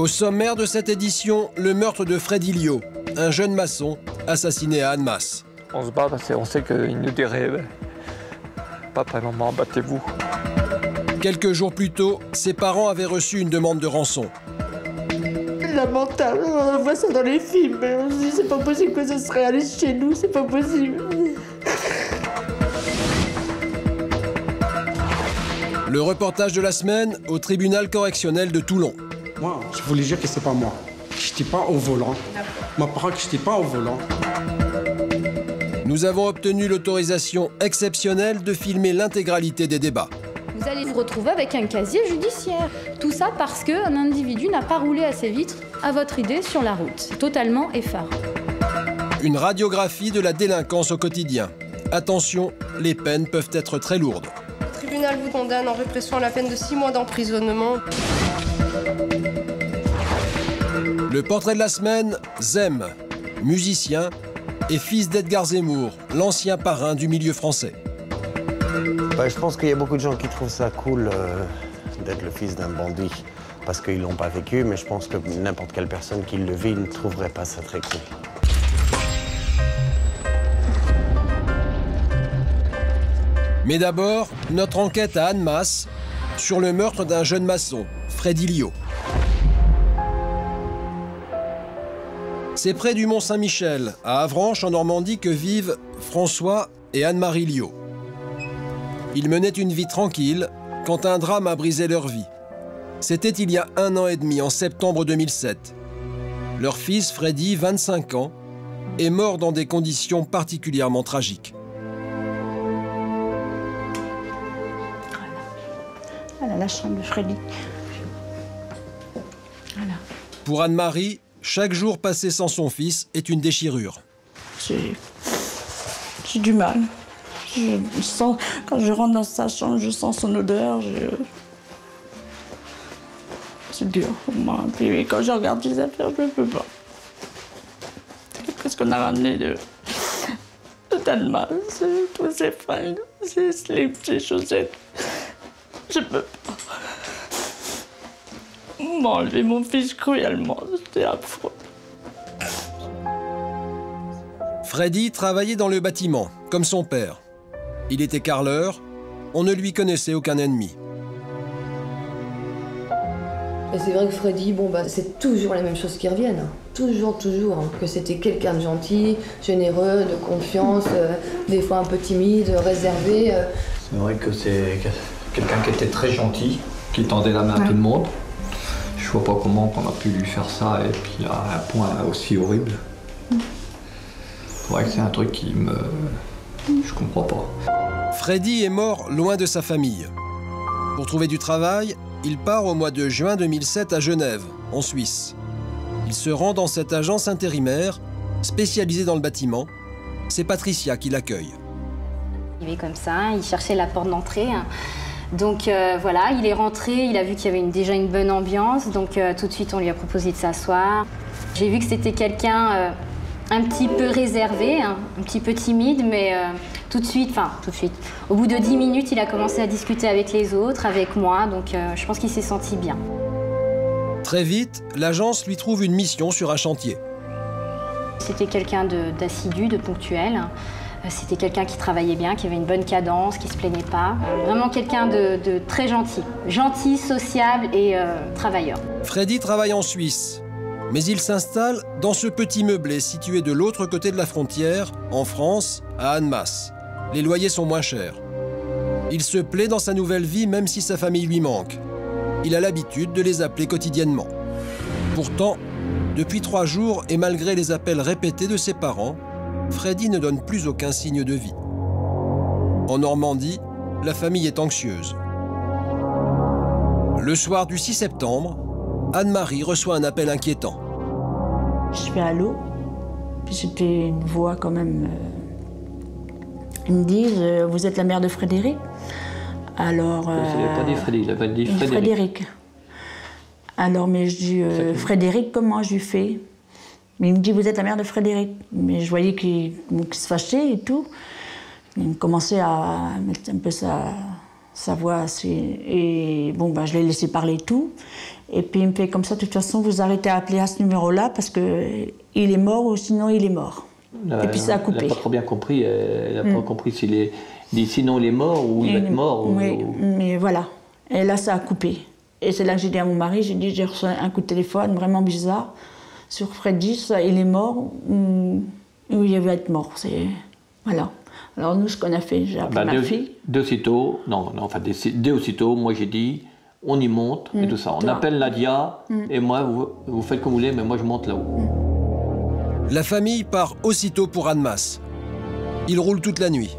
Au sommaire de cette édition, le meurtre de Freddy Liot, un jeune maçon assassiné à Annemasse. On se bat parce qu'on sait qu'il nous dirait « Papa et maman, battez-vous ». Quelques jours plus tôt, ses parents avaient reçu une demande de rançon. Lamentable, on voit ça dans les films, mais on se dit c'est pas possible que ça se réalise chez nous, c'est pas possible. Le reportage de la semaine au tribunal correctionnel de Toulon. Moi, je voulais dire que c'est pas moi. Je n'étais pas au volant. Ma parole que je n'étais pas au volant. Nous avons obtenu l'autorisation exceptionnelle de filmer l'intégralité des débats. Vous allez vous retrouver avec un casier judiciaire. Tout ça parce qu'un individu n'a pas roulé assez vite, à votre idée, sur la route. C'est totalement effarant. Une radiographie de la délinquance au quotidien. Attention, les peines peuvent être très lourdes. Le tribunal vous condamne en répression à la peine de 6 mois d'emprisonnement. Le portrait de la semaine, Zem, musicien et fils d'Edgar Zemmour, l'ancien parrain du milieu français. Je pense qu'il y a beaucoup de gens qui trouvent ça cool d'être le fils d'un bandit parce qu'ils ne l'ont pas vécu, mais je pense que n'importe quelle personne qui le vit ne trouverait pas ça très cool. Mais d'abord, notre enquête à Annemasse sur le meurtre d'un jeune maçon, Freddy Liot. C'est près du Mont-Saint-Michel, à Avranches, en Normandie, que vivent François et Anne-Marie Liot. Ils menaient une vie tranquille quand un drame a brisé leur vie. C'était il y a 1 an et demi, en septembre 2007. Leur fils, Freddy, 25 ans, est mort dans des conditions particulièrement tragiques. Voilà la chambre de Freddy. Voilà. Pour Anne-Marie, chaque jour passé sans son fils est une déchirure. J'ai du mal. Je sens, quand je rentre dans sa chambre, je sens son odeur. C'est dur pour moi. Puis quand je regarde les affaires, je ne peux pas. Qu'est-ce qu'on a ramené de Danemark, tous ces fringues, ces slips, ces chaussettes. Je peux pas. M'enlever mon fils cruellement, c'était affreux. Freddy travaillait dans le bâtiment, comme son père. Il était carreleur, on ne lui connaissait aucun ennemi. Et c'est vrai que Freddy, c'est toujours les mêmes choses qui reviennent. Toujours. Que c'était quelqu'un de gentil, généreux, de confiance, des fois un peu timide, réservé. C'est vrai que c'est quelqu'un qui était très gentil, qui tendait la main à tout le monde. Je vois pas comment on a pu lui faire ça et puis à un point aussi horrible. C'est vrai que c'est un truc qui me... Je comprends pas. Freddy est mort loin de sa famille. Pour trouver du travail, il part au mois de juin 2007 à Genève, en Suisse. Il se rend dans cette agence intérimaire, spécialisée dans le bâtiment. C'est Patricia qui l'accueille. Il est comme ça, il cherchait la porte d'entrée. Donc voilà, il est rentré, il a vu qu'il y avait déjà une bonne ambiance, donc tout de suite on lui a proposé de s'asseoir. J'ai vu que c'était quelqu'un un petit peu réservé, un petit peu timide, mais tout de suite, au bout de 10 minutes, il a commencé à discuter avec les autres, avec moi, donc je pense qu'il s'est senti bien. Très vite, l'agence lui trouve une mission sur un chantier. C'était quelqu'un d'assidu, de ponctuel. C'était quelqu'un qui travaillait bien, qui avait une bonne cadence, qui ne se plaignait pas. Vraiment quelqu'un de très gentil. Gentil, sociable et travailleur. Freddy travaille en Suisse, mais il s'installe dans ce petit meublé situé de l'autre côté de la frontière, en France, à Annemasse. Les loyers sont moins chers. Il se plaît dans sa nouvelle vie même si sa famille lui manque. Il a l'habitude de les appeler quotidiennement. Pourtant, depuis 3 jours et malgré les appels répétés de ses parents, Freddy ne donne plus aucun signe de vie. En Normandie, la famille est anxieuse. Le soir du 6 septembre, Anne-Marie reçoit un appel inquiétant. Je fais allô, puis c'était une voix quand même. Ils me disent vous êtes la mère de Frédéric. Alors. Il n'avait pas dit Freddy, il avait dit Frédéric. Alors, mais je dis Frédéric, comment je lui fais? Mais il me dit, vous êtes la mère de Frédéric. Mais je voyais qu'il se fâchait et tout. Il commençait à mettre un peu Sa voix, et bon, je l'ai laissé parler tout. Et puis il me fait comme ça, de toute façon, vous arrêtez à appeler à ce numéro-là parce qu'il est mort ou sinon il est mort. Et puis ça a coupé. Elle n'a pas trop bien compris. Elle n'a pas compris s'il est dit sinon il est mort ou il va être mort. Oui, mais voilà. Et là, ça a coupé. Et c'est là que j'ai dit à mon mari, j'ai reçu un coup de téléphone vraiment bizarre sur Freddy, ça, il est mort ou il va être mort. Voilà. Alors nous, ce qu'on a fait, j'ai appelé ma fille. Dès aussitôt, moi j'ai dit, on y monte et tout ça. On appelle Nadia et moi, vous faites comme vous voulez, mais moi je monte là-haut. La famille part aussitôt pour Annemasse. Ils roulent toute la nuit.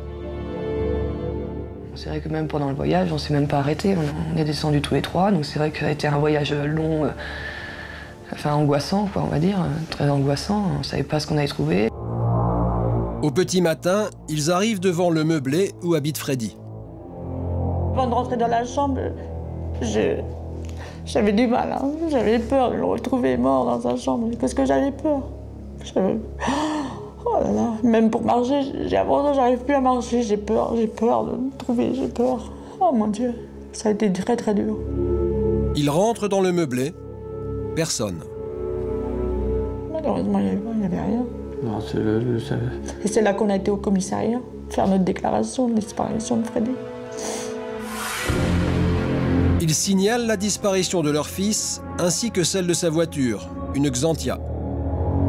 C'est vrai que même pendant le voyage, on ne s'est même pas arrêté. On est descendus tous les trois, donc c'est vrai que ça a été un voyage long, angoissant, quoi, on va dire, très angoissant. On ne savait pas ce qu'on allait trouver. Au petit matin, ils arrivent devant le meublé où habite Freddy. Avant de rentrer dans la chambre, j'avais du mal. Hein. J'avais peur de le retrouver mort dans sa chambre, parce que j'avais peur. Oh là là, même pour marcher, avant ça, j'arrive plus à marcher, j'ai peur de le trouver, j'ai peur. Oh mon Dieu, ça a été très très dur. Ils rentrent dans le meublé, personne. Malheureusement, il n'y avait rien. Non, Et c'est là qu'on a été au commissariat, faire notre déclaration de disparition de Freddy. Ils signalent la disparition de leur fils, ainsi que celle de sa voiture, une Xantia.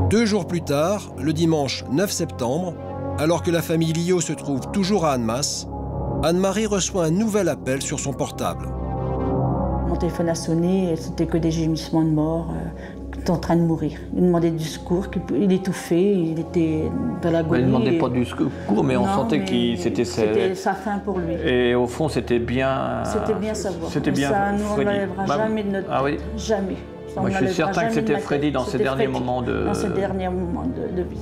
2 jours plus tard, le dimanche 9 septembre, alors que la famille Liot se trouve toujours à Annemasse, Anne-Marie reçoit un nouvel appel sur son portable. Mon téléphone a sonné et c'était que des gémissements de mort. Il était en train de mourir. Il demandait du secours, il étouffait, il était dans l'agonie. Il ne demandait pas du secours, mais on sentait que c'était sa fin pour lui. Et au fond, c'était bien... C'était bien sa voix. C'était bien ça, nous, on ne Freddy. l'enlèvera jamais de notre tête. Ah oui. Jamais. Ça, moi, je suis certain que c'était Freddy dans ses derniers moments de... Dans ses derniers moments de vie.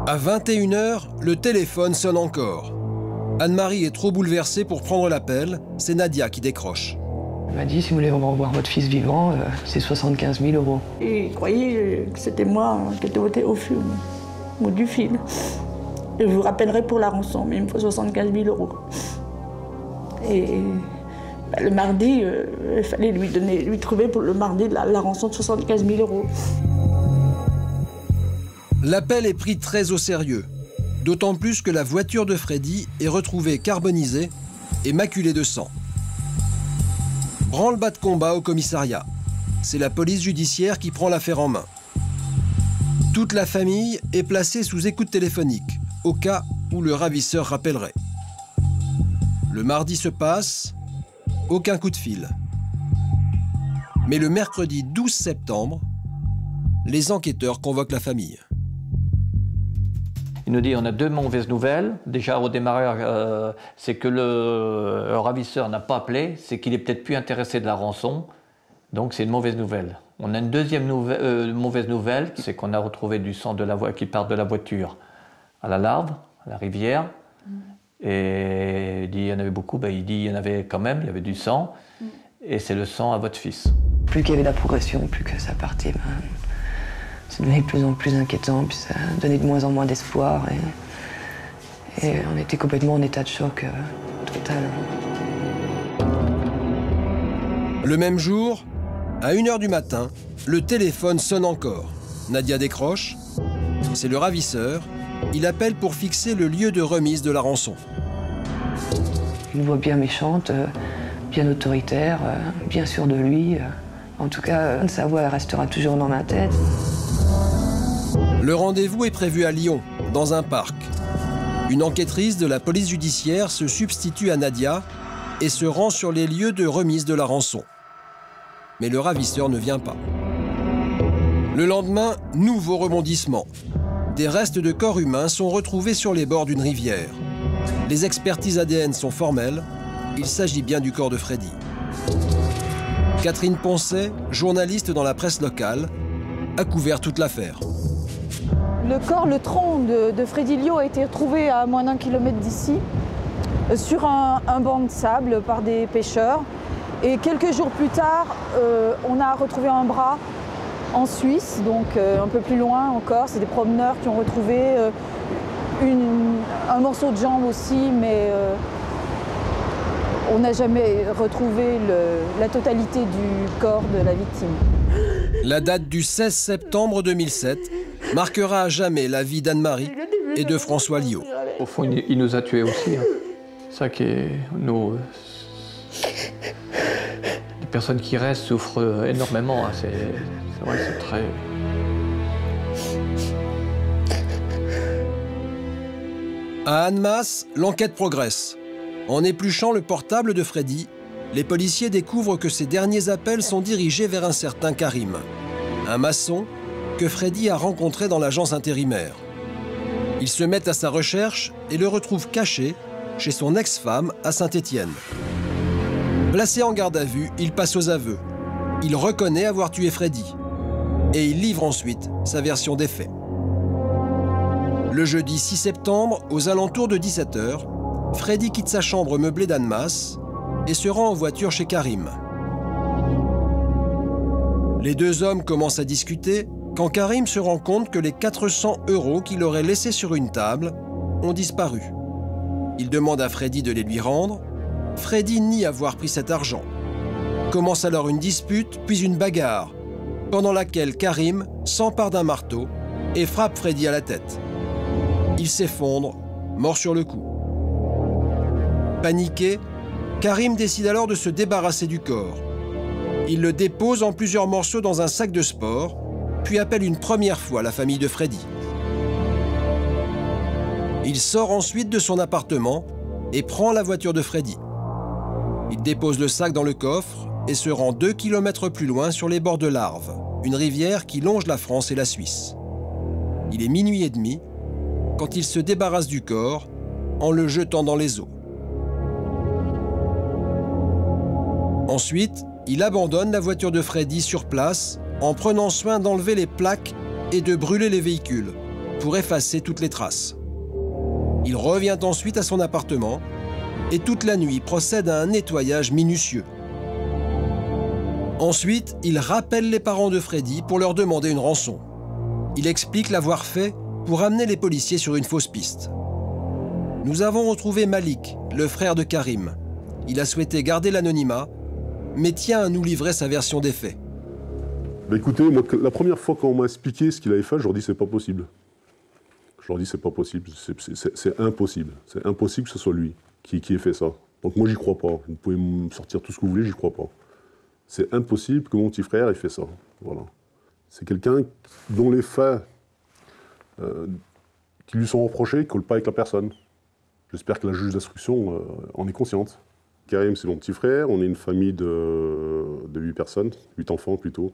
À 21h, le téléphone sonne encore. Anne-Marie est trop bouleversée pour prendre l'appel. C'est Nadia qui décroche. Elle m'a dit, si vous voulez revoir votre fils vivant, c'est 75 000 €. Et il croyait que c'était moi qui étais au fil, ou du fil. Et je vous rappellerai pour la rançon, mais il me faut 75 000 €. Et le mardi, il fallait lui trouver pour le mardi la rançon de 75 000 €. L'appel est pris très au sérieux, d'autant plus que la voiture de Freddy est retrouvée carbonisée et maculée de sang. Branle-bas de combat au commissariat. C'est la police judiciaire qui prend l'affaire en main. Toute la famille est placée sous écoute téléphonique, au cas où le ravisseur rappellerait. Le mardi se passe, aucun coup de fil. Mais le mercredi 12 septembre, les enquêteurs convoquent la famille. Il nous dit on a 2 mauvaises nouvelles. Déjà au démarrage, c'est que le ravisseur n'a pas appelé, c'est qu'il est peut-être plus intéressé de la rançon. Donc c'est une mauvaise nouvelle. On a une deuxième mauvaise nouvelle, c'est qu'on a retrouvé du sang qui part de la voiture à la Larve, à la rivière. Et il dit il y en avait beaucoup, il dit il y en avait quand même, il y avait du sang. Et c'est le sang à votre fils. Plus qu'il y avait de la progression, plus que ça partait. Ça devenait de plus en plus inquiétant, puis ça donnait de moins en moins d'espoir. Et on était complètement en état de choc total. Le même jour, à 1h du matin, le téléphone sonne encore. Nadia décroche. C'est le ravisseur. Il appelle pour fixer le lieu de remise de la rançon. Une voix bien méchante, bien autoritaire, bien sûre de lui. En tout cas, sa voix restera toujours dans ma tête. Le rendez-vous est prévu à Lyon, dans un parc. Une enquêtrice de la police judiciaire se substitue à Nadia et se rend sur les lieux de remise de la rançon. Mais le ravisseur ne vient pas. Le lendemain, nouveau rebondissement. Des restes de corps humains sont retrouvés sur les bords d'une rivière. Les expertises ADN sont formelles. Il s'agit bien du corps de Freddy. Catherine Poncet, journaliste dans la presse locale, a couvert toute l'affaire. Le tronc de Freddy Liot a été retrouvé à moins d'1 kilomètre d'ici, sur un banc de sable par des pêcheurs. Et quelques jours plus tard, on a retrouvé un bras en Suisse, donc un peu plus loin encore. C'est des promeneurs qui ont retrouvé un morceau de jambe aussi, mais On n'a jamais retrouvé la totalité du corps de la victime. La date du 16 septembre 2007 marquera à jamais la vie d'Anne-Marie et de François Liot. Au fond, il nous a tués aussi. Hein. C'est ça qui est... Les personnes qui restent souffrent énormément. Hein. C'est vrai que c'est très... À Annemasse, l'enquête progresse. En épluchant le portable de Freddy, les policiers découvrent que ces derniers appels sont dirigés vers un certain Karim, un maçon que Freddy a rencontré dans l'agence intérimaire. Ils se mettent à sa recherche et le retrouvent caché chez son ex-femme à Saint-Étienne. Placé en garde à vue, il passe aux aveux. Il reconnaît avoir tué Freddy. Et il livre ensuite sa version des faits. Le jeudi 6 septembre, aux alentours de 17 h, Freddy quitte sa chambre meublée d'Annemasse et se rend en voiture chez Karim. Les deux hommes commencent à discuter quand Karim se rend compte que les 400 € qu'il aurait laissés sur une table ont disparu. Il demande à Freddy de les lui rendre. Freddy nie avoir pris cet argent. Commence alors une dispute, puis une bagarre, pendant laquelle Karim s'empare d'un marteau et frappe Freddy à la tête. Il s'effondre, mort sur le coup. Paniqué, Karim décide alors de se débarrasser du corps. Il le dépose en plusieurs morceaux dans un sac de sport, puis appelle une première fois la famille de Freddy. Il sort ensuite de son appartement et prend la voiture de Freddy. Il dépose le sac dans le coffre et se rend 2 km plus loin sur les bords de l'Arve, une rivière qui longe la France et la Suisse. Il est minuit et demi quand il se débarrasse du corps en le jetant dans les eaux. Ensuite, il abandonne la voiture de Freddy sur place en prenant soin d'enlever les plaques et de brûler les véhicules pour effacer toutes les traces. Il revient ensuite à son appartement et toute la nuit procède à un nettoyage minutieux. Ensuite, il rappelle les parents de Freddy pour leur demander une rançon. Il explique l'avoir fait pour amener les policiers sur une fausse piste. Nous avons retrouvé Malik, le frère de Karim. Il a souhaité garder l'anonymat, mais tient à nous livrer sa version des faits. Écoutez, moi, la première fois qu'on m'a expliqué ce qu'il avait fait, je leur dis c'est pas possible. Je leur dis c'est pas possible, c'est impossible. C'est impossible que ce soit lui qui ait fait ça. Donc moi j'y crois pas. Vous pouvez me sortir tout ce que vous voulez, j'y crois pas. C'est impossible que mon petit frère ait fait ça. Voilà. C'est quelqu'un dont les faits qui lui sont reprochés ne collent pas avec la personne. J'espère que la juge d'instruction en est consciente. Karim, c'est mon petit frère. On est une famille de 8 personnes, 8 enfants plutôt.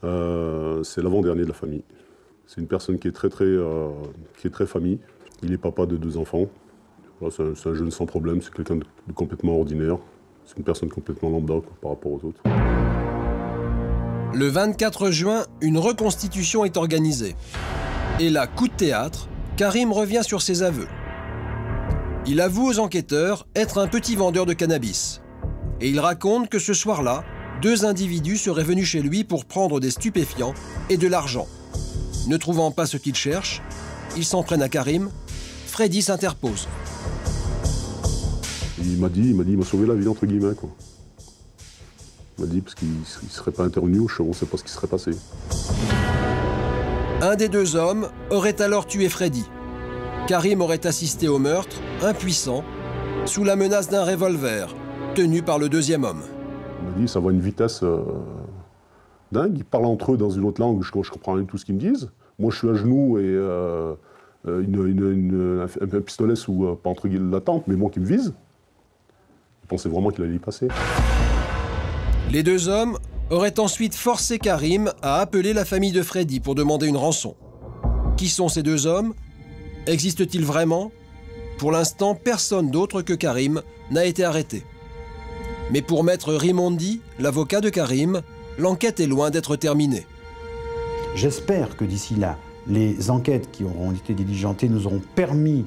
C'est l'avant-dernier de la famille. C'est une personne qui est très famille. Il est papa de 2 enfants. Voilà, c'est un jeune sans problème, c'est quelqu'un de complètement ordinaire. C'est une personne complètement lambda par rapport aux autres. Le 24 juin, une reconstitution est organisée. Et là, coup de théâtre, Karim revient sur ses aveux. Il avoue aux enquêteurs être un petit vendeur de cannabis. Et il raconte que ce soir-là, 2 individus seraient venus chez lui pour prendre des stupéfiants et de l'argent. Ne trouvant pas ce qu'ils cherchent, ils s'en prennent à Karim. Freddy s'interpose. Il m'a sauvé la vie, entre guillemets, quoi. Il m'a dit, parce qu'il ne serait pas intervenu, on ne sait pas ce qui serait passé. Un des 2 hommes aurait alors tué Freddy. Karim aurait assisté au meurtre, impuissant, sous la menace d'un revolver, tenu par le 2e homme. Il m'a dit, ça va à une vitesse dingue. Ils parlent entre eux dans une autre langue, je comprends rien de tout ce qu'ils me disent. Moi, je suis à genoux et un pistolet sous, pas entre la tempe, mais bon, qui me vise. Je pensais vraiment qu'il allait y passer. Les 2 hommes auraient ensuite forcé Karim à appeler la famille de Freddy pour demander une rançon. Qui sont ces 2 hommes? Existent-ils vraiment? Pour l'instant, personne d'autre que Karim n'a été arrêté. Mais pour maître Rimondi, l'avocat de Karim, l'enquête est loin d'être terminée. J'espère que d'ici là, les enquêtes qui auront été diligentées nous auront permis,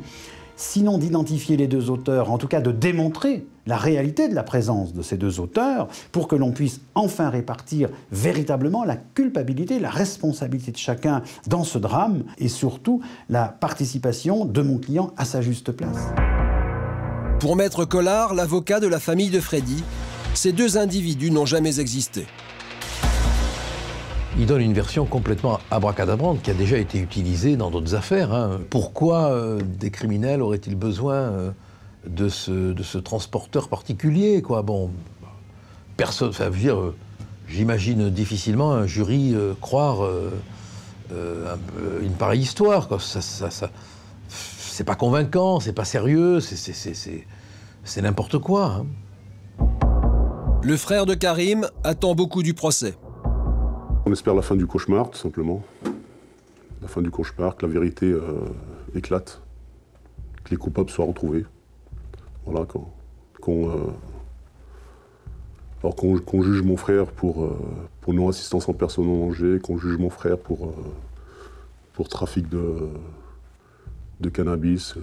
sinon d'identifier les 2 auteurs, en tout cas de démontrer la réalité de la présence de ces 2 auteurs, pour que l'on puisse enfin répartir véritablement la culpabilité, la responsabilité de chacun dans ce drame, et surtout la participation de mon client à sa juste place. Pour Maître Collard, l'avocat de la famille de Freddy, ces deux individus n'ont jamais existé. Il donne une version complètement abracadabrante qui a déjà été utilisée dans d'autres affaires. Hein. Pourquoi des criminels auraient-ils besoin de ce transporteur particulier, quoi? Bon, personne, enfin, je veux dire, j'imagine difficilement un jury croire une pareille histoire, quoi. C'est pas convaincant, c'est pas sérieux, c'est n'importe quoi. Hein. Le frère de Karim attend beaucoup du procès. On espère la fin du cauchemar, tout simplement. La fin du cauchemar, que la vérité éclate, que les coupables soient retrouvés. Voilà, qu'on juge mon frère pour non-assistance en personne en danger, qu'on juge mon frère pour trafic de cannabis,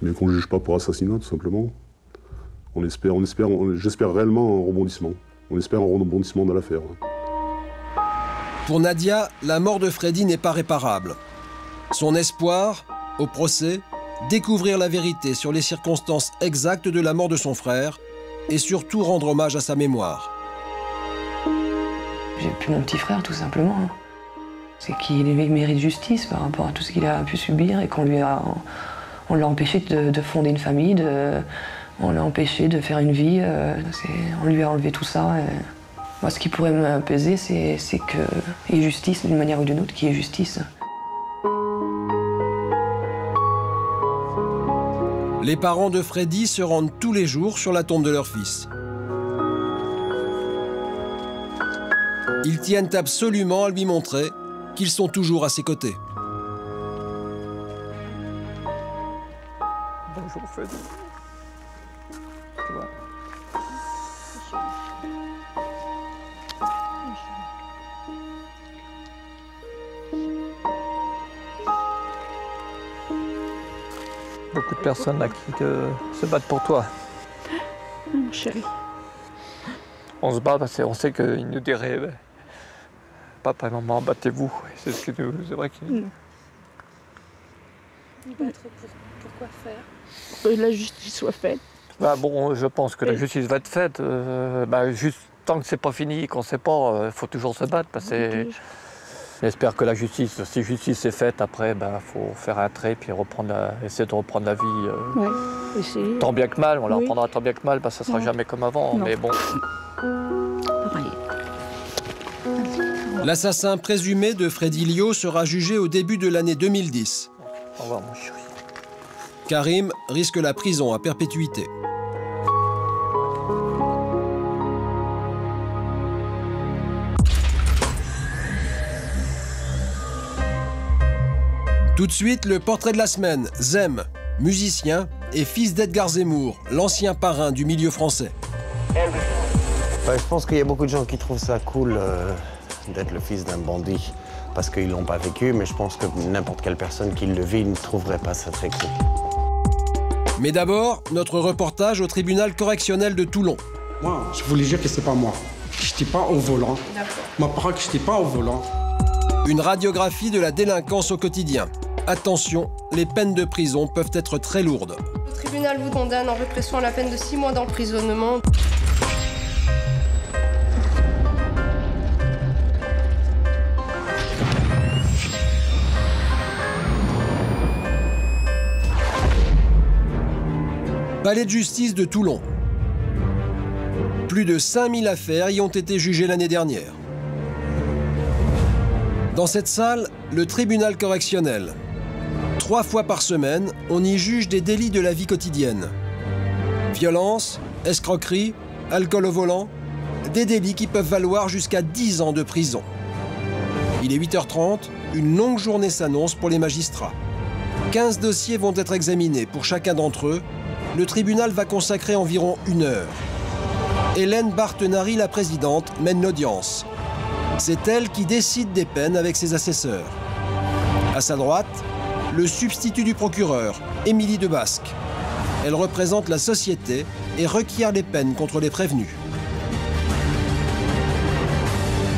mais qu'on ne juge pas pour assassinat, tout simplement. J'espère réellement un rebondissement. On espère un rebondissement de l'affaire. Pour Nadia, la mort de Freddy n'est pas réparable. Son espoir, au procès, découvrir la vérité sur les circonstances exactes de la mort de son frère et surtout rendre hommage à sa mémoire. J'ai plus mon petit frère, tout simplement. C'est qu'il mérite justice par rapport à tout ce qu'il a pu subir et qu'on on l'a empêché de fonder une famille, on l'a empêché de faire une vie, on lui a enlevé tout ça. Moi, ce qui pourrait m'apaiser, c'est qu'il y ait justice d'une manière ou d'une autre, qu'il y ait justice. Les parents de Freddy se rendent tous les jours sur la tombe de leur fils. Ils tiennent absolument à lui montrer qu'ils sont toujours à ses côtés. Bonjour Freddy. Tu vois. Beaucoup de personnes là qui se battent pour toi. Mon chéri. On se bat parce qu'on sait qu'ils nous diraient papa et maman, battez-vous. C'est ce que nous. C'est vrai qu'ils. Battre pour quoi faire? Que la justice soit faite. Bah bon, je pense que la justice va être faite. Juste tant que c'est pas fini, qu'on sait pas, il faut toujours se battre. Parce que j'espère que la justice, si justice est faite, après, faut faire un trait puis essayer de reprendre la vie. Tant bien que mal, on la reprendra tant bien que mal, ça sera jamais comme avant. Non. Mais bon. L'assassin présumé de Freddy Lio sera jugé au début de l'année 2010. Au revoir, mon chéri. Karim risque la prison à perpétuité. Tout de suite, le portrait de la semaine. Zem, musicien et fils d'Edgar Zemmour, l'ancien parrain du milieu français. Je pense qu'il y a beaucoup de gens qui trouvent ça cool d'être le fils d'un bandit parce qu'ils l'ont pas vécu, mais je pense que n'importe quelle personne qui le vit ne trouverait pas ça très cool. Mais d'abord, notre reportage au tribunal correctionnel de Toulon. Moi, je voulais dire que c'est pas moi. Que j'étais pas au volant. Ma parole que j'étais pas au volant. Une radiographie de la délinquance au quotidien. Attention, les peines de prison peuvent être très lourdes. Le tribunal vous condamne en répression à la peine de 6 mois d'emprisonnement. Palais de justice de Toulon. Plus de 5000 affaires y ont été jugées l'année dernière. Dans cette salle, le tribunal correctionnel. 3 fois par semaine, on y juge des délits de la vie quotidienne. Violence, escroquerie, alcool au volant, des délits qui peuvent valoir jusqu'à 10 ans de prison. Il est 8h30, une longue journée s'annonce pour les magistrats. 15 dossiers vont être examinés pour chacun d'entre eux. Le tribunal va consacrer environ 1 heure. Hélène Bartenary, la présidente, mène l'audience. C'est elle qui décide des peines avec ses assesseurs. À sa droite, le substitut du procureur, Émilie Debasque. Elle représente la société et requiert les peines contre les prévenus.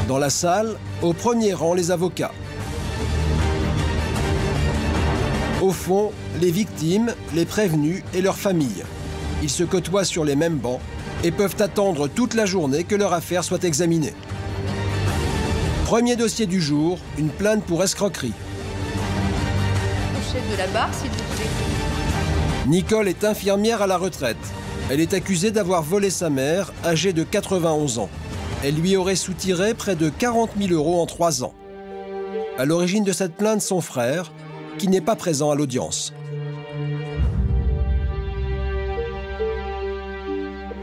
Dans la salle, au premier rang, les avocats. Au fond, les victimes, les prévenus et leurs familles. Ils se côtoient sur les mêmes bancs et peuvent attendre toute la journée que leur affaire soit examinée. Premier dossier du jour, une plainte pour escroquerie. Au chef de la barre, s'il vous plaît. Nicole est infirmière à la retraite. Elle est accusée d'avoir volé sa mère, âgée de 91 ans. Elle lui aurait soutiré près de 40 000 € en 3 ans. À l'origine de cette plainte, son frère, qui n'est pas présent à l'audience.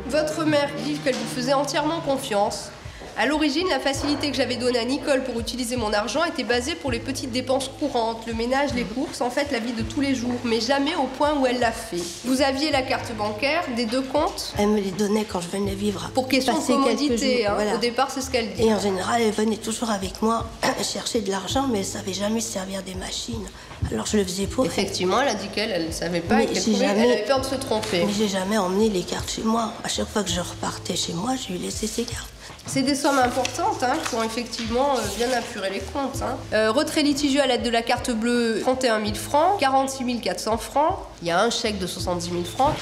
Votre mère dit qu'elle vous faisait entièrement confiance. À l'origine, la facilité que j'avais donnée à Nicole pour utiliser mon argent était basée pour les petites dépenses courantes, le ménage, les courses, en fait la vie de tous les jours, mais jamais au point où elle l'a fait. Vous aviez la carte bancaire des 2 comptes? Elle me les donnait quand je venais vivre. Pour question de commodité, hein. Voilà. Au départ c'est ce qu'elle dit. Et en général, elle venait toujours avec moi chercher de l'argent, mais elle savait jamais se servir des machines. Alors je le faisais pour elle. Effectivement, elle a dit qu'elle ne savait pas Mais et qu'elle j'ai jamais- elle avait peur de se tromper. Mais j'ai jamais emmené les cartes chez moi. À chaque fois que je repartais chez moi, je lui laissais ses cartes. C'est des sommes importantes hein, qui ont effectivement bien apuré les comptes. Hein. Retrait litigieux à l'aide de la carte bleue, 31 000 francs, 46 400 francs. Il y a un chèque de 70 000 francs.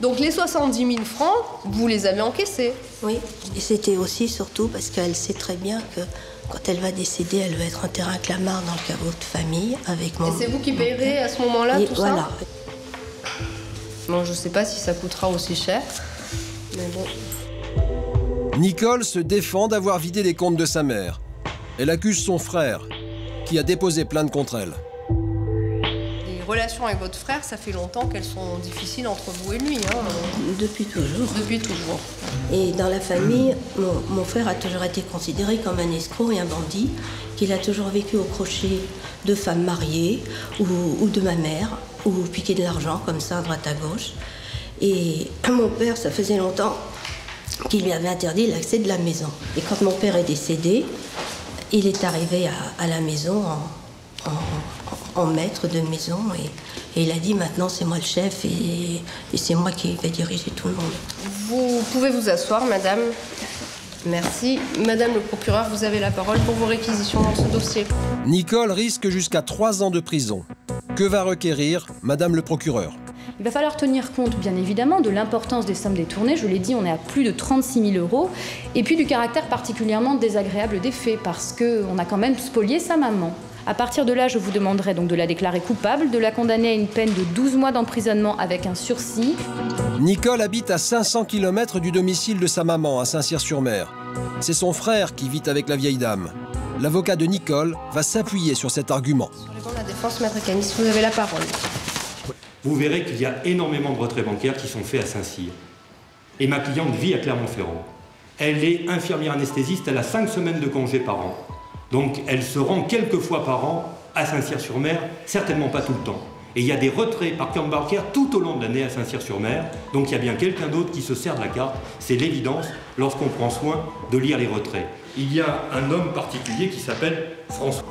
Donc les 70 000 francs, vous les avez encaissés. Oui, et c'était aussi surtout parce qu'elle sait très bien que quand elle va décéder, elle va être enterrée à Clamart dans le caveau de famille avec mon... Et c'est vous qui payerez à ce moment-là Et tout voilà. ça? Bon, je sais pas si ça coûtera aussi cher, mais bon... Nicole se défend d'avoir vidé les comptes de sa mère. Elle accuse son frère, qui a déposé plainte contre elle. Les relations avec votre frère, ça fait longtemps qu'elles sont difficiles entre vous et lui. Hein. Depuis toujours. Depuis toujours. Et dans la famille, mon frère a toujours été considéré comme un escroc et un bandit, qu'il a toujours vécu au crochet de femmes mariées ou de ma mère, ou piquer de l'argent comme ça à droite à gauche. Et mon père, ça faisait longtemps qu'il lui avait interdit l'accès de la maison. Et quand mon père est décédé, il est arrivé à la maison en maître de maison et il a dit maintenant c'est moi le chef et c'est moi qui vais diriger tout le monde. Vous pouvez vous asseoir, madame. Merci. Madame le procureur, vous avez la parole pour vos réquisitions dans ce dossier. Nicole risque jusqu'à 3 ans de prison. Que va requérir madame le procureur? Il va falloir tenir compte, bien évidemment, de l'importance des sommes détournées. Je l'ai dit, on est à plus de 36 000 €. Et puis du caractère particulièrement désagréable des faits, parce qu'on a quand même spolié sa maman. À partir de là, je vous demanderai donc de la déclarer coupable, de la condamner à une peine de 12 mois d'emprisonnement avec un sursis. Nicole habite à 500 km du domicile de sa maman, à Saint-Cyr-sur-Mer. C'est son frère qui vit avec la vieille dame. L'avocat de Nicole va s'appuyer sur cet argument. Sur les bancs de la défense, maître Canis, vous avez la parole. Vous verrez qu'il y a énormément de retraits bancaires qui sont faits à Saint-Cyr. Et ma cliente vit à Clermont-Ferrand. Elle est infirmière anesthésiste, elle a 5 semaines de congé par an. Donc elle se rend quelques fois par an à Saint-Cyr-sur-Mer, certainement pas tout le temps. Et il y a des retraits par compte bancaire tout au long de l'année à Saint-Cyr-sur-Mer. Donc il y a bien quelqu'un d'autre qui se sert de la carte. C'est l'évidence lorsqu'on prend soin de lire les retraits. Il y a un homme particulier qui s'appelle François.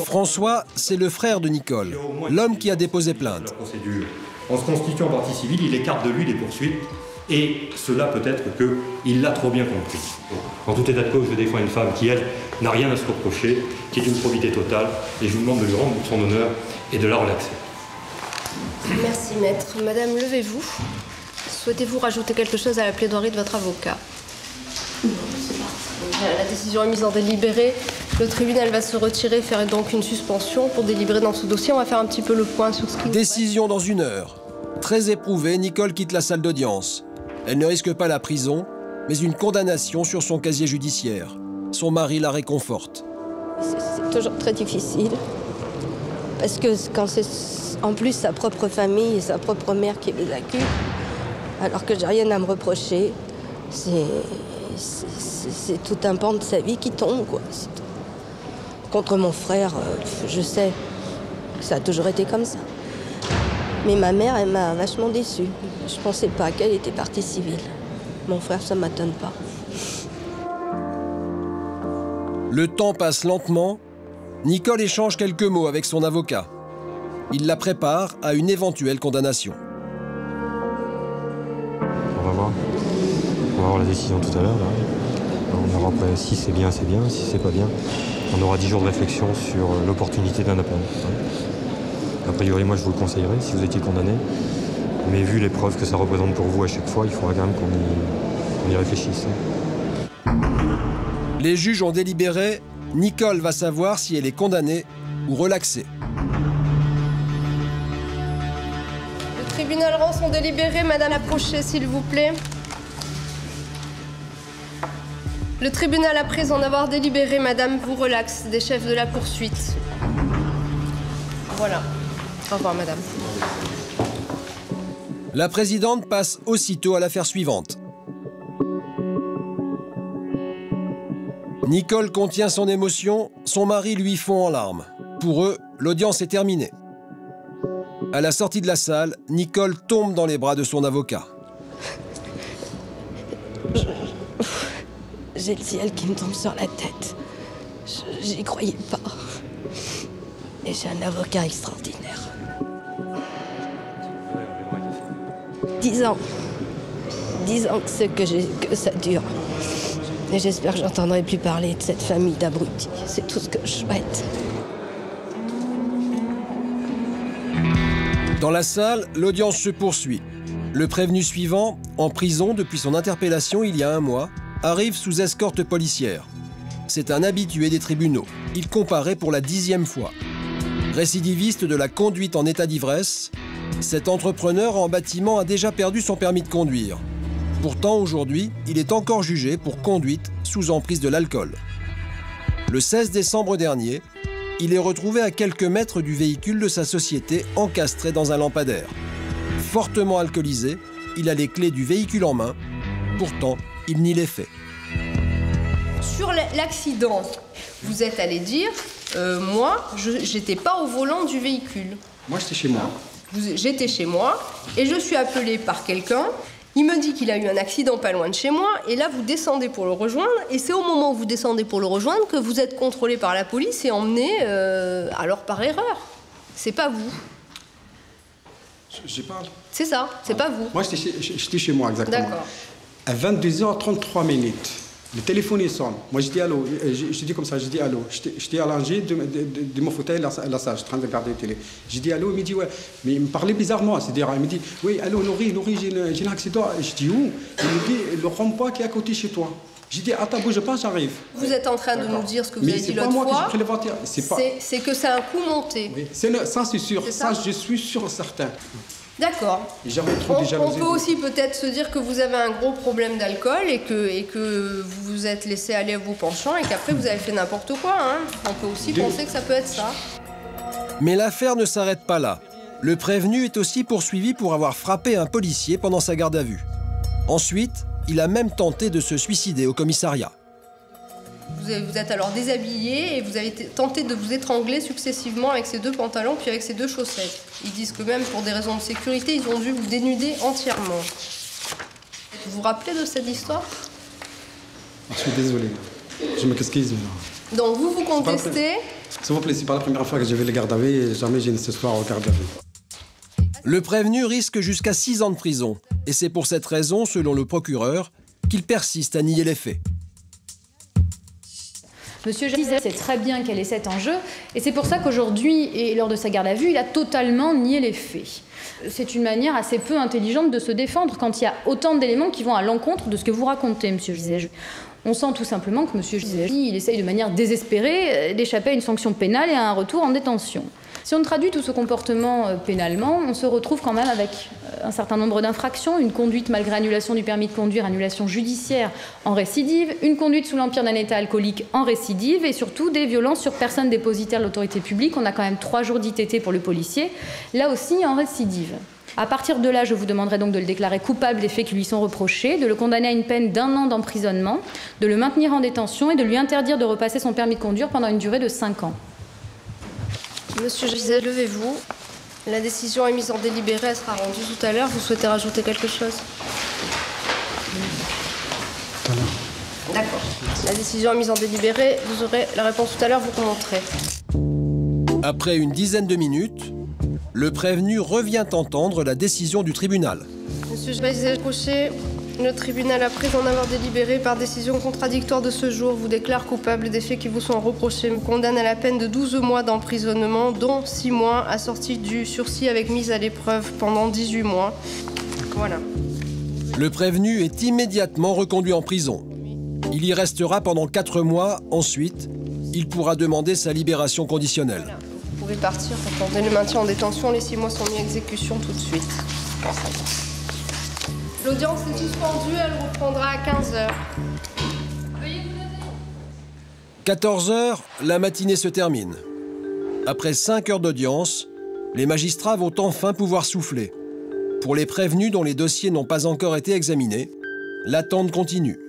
François, c'est le frère de Nicole, l'homme qui a déposé plainte. En se constituant partie civile, il écarte de lui les poursuites. Et cela peut-être qu'il l'a trop bien compris. En tout état de cause, je défends une femme qui, elle, n'a rien à se reprocher, qui est d'une probité totale, et je vous demande de lui rendre son honneur et de la relaxer. Merci, maître. Madame, levez-vous. Souhaitez-vous rajouter quelque chose à la plaidoirie de votre avocat? La décision est mise en délibéré. Le tribunal va se retirer, faire donc une suspension pour délibérer dans ce dossier. On va faire un petit peu le point sur ce qui... Décision dans 1 heure. Très éprouvée, Nicole quitte la salle d'audience. Elle ne risque pas la prison, mais une condamnation sur son casier judiciaire. Son mari la réconforte. C'est toujours très difficile. Parce que quand c'est en plus sa propre famille et sa propre mère qui les accuse, alors que j'ai rien à me reprocher, c'est tout un pan de sa vie qui tombe, quoi. Contre mon frère, je sais, ça a toujours été comme ça. Mais ma mère, elle m'a vachement déçue. Je pensais pas qu'elle était partie civile. Mon frère, ça m'étonne pas. Le temps passe lentement. Nicole échange quelques mots avec son avocat. Il la prépare à une éventuelle condamnation. On va voir la décision tout à l'heure. On verra après si c'est bien, si c'est pas bien. On aura 10 jours de réflexion sur l'opportunité d'un appel. A priori, moi, je vous le conseillerais si vous étiez condamné. Mais vu les preuves que ça représente pour vous à chaque fois, il faudra quand même qu'on y réfléchisse. Les juges ont délibéré. Nicole va savoir si elle est condamnée ou relaxée. Le tribunal rend son délibéré. Madame, approchez, s'il vous plaît. Le tribunal, après en avoir délibéré, madame, vous relaxe des chefs de la poursuite. Voilà. Au revoir, madame. La présidente passe aussitôt à l'affaire suivante. Nicole contient son émotion, son mari lui fond en larmes. Pour eux, l'audience est terminée. À la sortie de la salle, Nicole tombe dans les bras de son avocat. J'ai le ciel qui me tombe sur la tête. J'y croyais pas. Et j'ai un avocat extraordinaire. 10 ans. 10 ans que ça dure. Et j'espère que j'entendrai plus parler de cette famille d'abrutis. C'est tout ce que je souhaite. Dans la salle, l'audience se poursuit. Le prévenu suivant, en prison depuis son interpellation il y a 1 mois, arrive sous escorte policière. C'est un habitué des tribunaux. Il comparaît pour la 10e fois. Récidiviste de la conduite en état d'ivresse, cet entrepreneur en bâtiment a déjà perdu son permis de conduire. Pourtant, aujourd'hui, il est encore jugé pour conduite sous emprise de l'alcool. Le 16 décembre dernier, il est retrouvé à quelques mètres du véhicule de sa société encastré dans un lampadaire. Fortement alcoolisé, il a les clés du véhicule en main. Pourtant, il nie les faits. Sur l'accident, vous êtes allé dire, moi, j'étais pas au volant du véhicule. Moi, j'étais chez moi. J'étais chez moi et je suis appelée par quelqu'un. Il me dit qu'il a eu un accident pas loin de chez moi et là, vous descendez pour le rejoindre. Et c'est au moment où vous descendez pour le rejoindre que vous êtes contrôlé par la police et emmené, alors par erreur. C'est pas vous. Je parle. C'est ça, c'est pas vous. Moi, j'étais chez moi, exactement. D'accord. À 22h33 minutes, le téléphone il sonne. Moi, je dis allô. Je dis comme ça, je dis allô. J'étais allongé de mon fauteuil à la salle, je suis en train de regarder la télé. Je dis allô, il me dit ouais. Mais il me parlait bizarrement, c'est-à-dire, il me dit oui, allô, Laurie, j'ai un accident. Je dis où? Il me dit le rond-point qui est à côté chez toi. J'ai dit attends, bouge pas, j'arrive. Vous êtes en train de nous dire ce que vous avez dit l'autre fois. C'est que c'est un coup monté. Oui. Ça, c'est sûr. Ça, je suis sûr certain. D'accord. On peut aussi peut-être se dire que vous avez un gros problème d'alcool et que vous vous êtes laissé aller à vos penchants et qu'après vous avez fait n'importe quoi. Hein. On peut aussi penser que ça peut être ça. Mais l'affaire ne s'arrête pas là. Le prévenu est aussi poursuivi pour avoir frappé un policier pendant sa garde à vue. Ensuite, il a même tenté de se suicider au commissariat. Vous êtes alors déshabillé et vous avez tenté de vous étrangler successivement avec ces 2 pantalons puis avec ces 2 chaussettes. Ils disent que même pour des raisons de sécurité, ils ont dû vous dénuder entièrement. Vous vous rappelez de cette histoire? Je suis désolé. Je m'excuse. Donc vous contestez? S'il vous plaît, c'est pas la première fois que je vais les garde à vue et jamais j'ai une histoire au garde à vue. Le prévenu risque jusqu'à 6 ans de prison. Et c'est pour cette raison, selon le procureur, qu'il persiste à nier les faits. Monsieur Gisèle sait très bien quel est cet enjeu, et c'est pour ça qu'aujourd'hui, et lors de sa garde à vue, il a totalement nié les faits. C'est une manière assez peu intelligente de se défendre quand il y a autant d'éléments qui vont à l'encontre de ce que vous racontez, monsieur Gisèle. On sent tout simplement que monsieur Gisèle, il essaye de manière désespérée d'échapper à une sanction pénale et à un retour en détention. Si on traduit tout ce comportement pénalement, on se retrouve quand même avec un certain nombre d'infractions, une conduite malgré annulation du permis de conduire, annulation judiciaire en récidive, une conduite sous l'empire d'un état alcoolique en récidive et surtout des violences sur personne dépositaire de l'autorité publique. On a quand même 3 jours d'ITT pour le policier, là aussi en récidive. À partir de là, je vous demanderai donc de le déclarer coupable des faits qui lui sont reprochés, de le condamner à une peine d'1 an d'emprisonnement, de le maintenir en détention et de lui interdire de repasser son permis de conduire pendant une durée de 5 ans. Monsieur Gisèle, levez-vous. La décision est mise en délibéré, elle sera rendue tout à l'heure. Vous souhaitez rajouter quelque chose? D'accord. La décision est mise en délibéré. Vous aurez la réponse tout à l'heure, vous commenterez. Après une dizaine de minutes, le prévenu revient entendre la décision du tribunal. Monsieur Gisèle Cochet, Le tribunal, après en avoir délibéré par décision contradictoire de ce jour, vous déclare coupable des faits qui vous sont reprochés. Vous condamne à la peine de 12 mois d'emprisonnement, dont 6 mois assortis du sursis avec mise à l'épreuve pendant 18 mois. Voilà. Le prévenu est immédiatement reconduit en prison. Il y restera pendant 4 mois. Ensuite, il pourra demander sa libération conditionnelle. Voilà. Vous pouvez partir pour tenter le maintien en détention. Les 6 mois sont mis à exécution tout de suite. L'audience est suspendue, elle reprendra à 15h. 14h, la matinée se termine. Après 5 heures d'audience, les magistrats vont enfin pouvoir souffler. Pour les prévenus dont les dossiers n'ont pas encore été examinés, l'attente continue.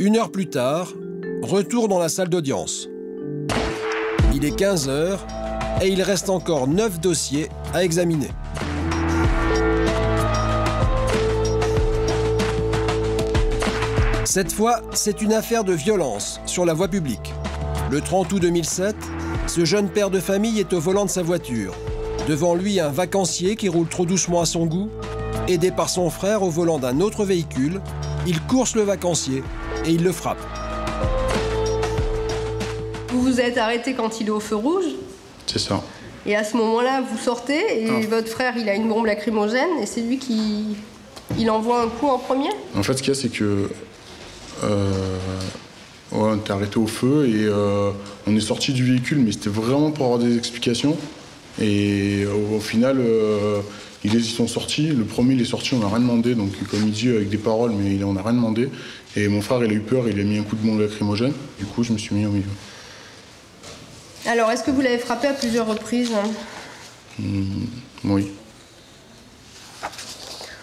1 heure plus tard, retour dans la salle d'audience. Il est 15h et il reste encore 9 dossiers à examiner. Cette fois, c'est une affaire de violence sur la voie publique. Le 30 août 2007, ce jeune père de famille est au volant de sa voiture. Devant lui, un vacancier qui roule trop doucement à son goût. Aidé par son frère au volant d'un autre véhicule, il course le vacancier et il le frappe. Vous vous êtes arrêté quand il est au feu rouge? C'est ça. Et à ce moment-là, vous sortez et votre frère, il a une bombe lacrymogène et c'est lui qui il envoie un coup en premier? En fait, ce qu'il y a, c'est que on était arrêté au feu et on est sorti du véhicule, mais c'était vraiment pour avoir des explications. Et au final, ils sont sortis. Le premier, il est sorti, on n'a rien demandé. Donc, comme il dit, avec des paroles, mais on n'a rien demandé. Et mon frère, il a eu peur, il a mis un coup de bombe lacrymogène. Du coup, je me suis mis au milieu. Alors, est-ce que vous l'avez frappé à plusieurs reprises? Oui.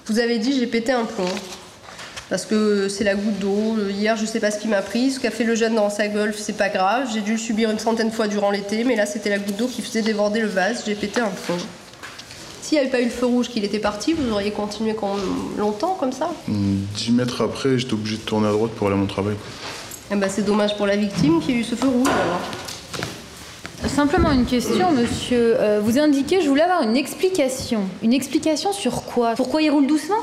Vous avez dit, j'ai pété un plomb. Parce que c'est la goutte d'eau. Hier, je sais pas ce qui m'a pris. Ce qu'a fait le jeune dans sa Golf, c'est pas grave. J'ai dû le subir une centaine de fois durant l'été. Mais là, c'était la goutte d'eau qui faisait déborder le vase. J'ai pété un plomb. S'il n'y avait pas eu le feu rouge, qu'il était parti, vous auriez continué longtemps comme ça? 10 mètres après, j'étais obligé de tourner à droite pour aller à mon travail. Eh ben, c'est dommage pour la victime qui a eu ce feu rouge alors. Simplement une question, monsieur. Vous indiquez, je voulais avoir une explication. Une explication sur quoi? Pourquoi il roule doucement?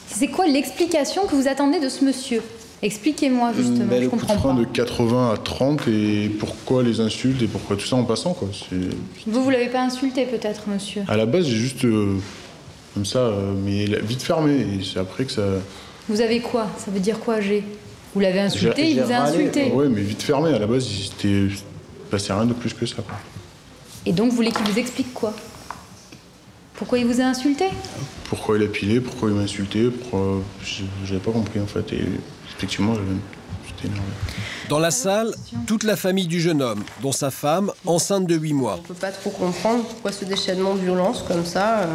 C'est quoi l'explication que vous attendez de ce monsieur? Expliquez-moi justement, je comprends pas. De 80 à 30 et pourquoi les insultes et pourquoi tout ça en passant quoi. Vous l'avez pas insulté peut-être, monsieur? À la base, j'ai juste comme ça, mais vite fermé. Et c'est après que ça. Vous avez quoi? Ça veut dire quoi, j'ai? Vous l'avez insulté, il vous a insulté? Oui, mais vite fermé. À la base, c'était passé rien de plus que ça. Quoi. Et donc, vous voulez qu'il vous explique quoi? Pourquoi il vous a insulté? Pourquoi il a pilé, pourquoi il m'a insulté, j'avais pas compris en fait. Et effectivement, j'étais énervé. Dans la salle, toute la famille du jeune homme, dont sa femme, enceinte de 8 mois. On peut pas trop comprendre pourquoi ce déchaînement de violence comme ça,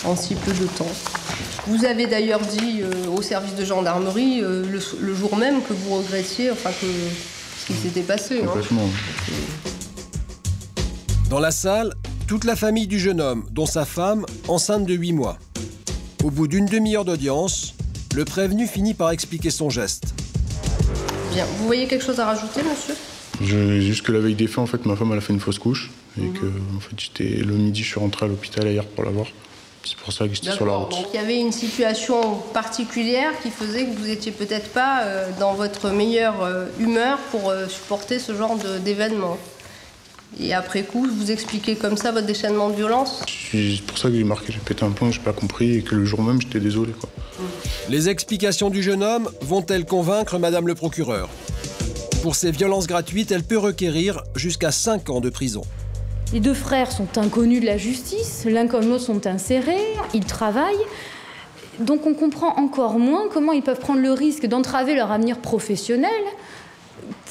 en si peu de temps. Vous avez d'ailleurs dit au service de gendarmerie le jour même que vous regrettiez, enfin que ce qui s'était passé. Complètement. Dans la salle, toute la famille du jeune homme, dont sa femme, enceinte de 8 mois. Au bout d'une demi-heure d'audience, le prévenu finit par expliquer son geste. Bien. Vous voyez quelque chose à rajouter, monsieur? Juste que la veille des faits, en fait, ma femme elle a fait une fausse couche. Et que, en fait, le midi, je suis rentré à l'hôpital hier pour la voir. C'est pour ça que j'étais sur la route. Donc il y avait une situation particulière qui faisait que vous n'étiez peut-être pas dans votre meilleure humeur pour supporter ce genre d'événement. Et après coup, vous expliquez comme ça votre déchaînement de violence? C'est pour ça que j'ai marqué, j'ai pété un plomb, j'ai pas compris, et que le jour même, j'étais désolé. Quoi. Les explications du jeune homme vont-elles convaincre madame le procureur? Pour ces violences gratuites, elle peut requérir jusqu'à 5 ans de prison. Les deux frères sont inconnus de la justice, l'un comme l'autre sont insérés, ils travaillent. Donc on comprend encore moins comment ils peuvent prendre le risque d'entraver leur avenir professionnel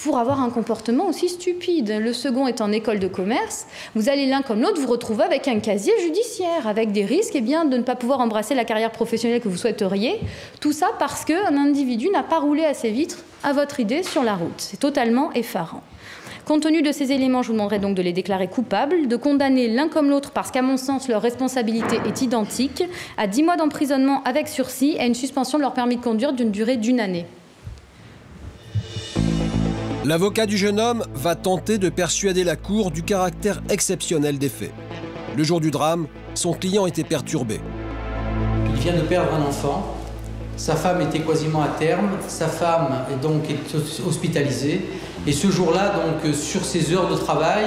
pour avoir un comportement aussi stupide. Le second est en école de commerce. Vous allez l'un comme l'autre vous retrouver avec un casier judiciaire, avec des risques de ne pas pouvoir embrasser la carrière professionnelle que vous souhaiteriez. Tout ça parce qu'un individu n'a pas roulé assez vite à votre idée sur la route. C'est totalement effarant. Compte tenu de ces éléments, je vous demanderai donc de les déclarer coupables, de condamner l'un comme l'autre parce qu'à mon sens, leur responsabilité est identique, à 10 mois d'emprisonnement avec sursis et à une suspension de leur permis de conduire d'une durée d'1 année. L'avocat du jeune homme va tenter de persuader la cour du caractère exceptionnel des faits. Le jour du drame, son client était perturbé. Il vient de perdre un enfant. Sa femme était quasiment à terme. Sa femme est hospitalisée. Et ce jour-là, donc, sur ses heures de travail,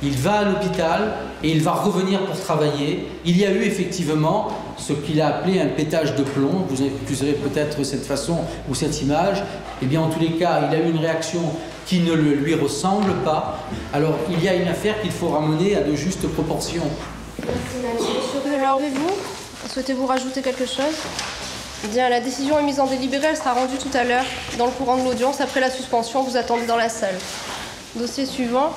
il va à l'hôpital et il va revenir pour travailler. Il y a eu effectivement ce qu'il a appelé un pétage de plomb. Vous accuserez peut-être cette façon ou cette image. Eh bien, en tous les cas, il a eu une réaction qui ne lui ressemble pas. Alors, il y a une affaire qu'il faut ramener à de justes proportions. Alors, vous souhaitez-vous rajouter quelque chose? Bien, la décision est mise en délibéré, elle sera rendue tout à l'heure dans le courant de l'audience. Après la suspension, vous attendez dans la salle. Dossier suivant.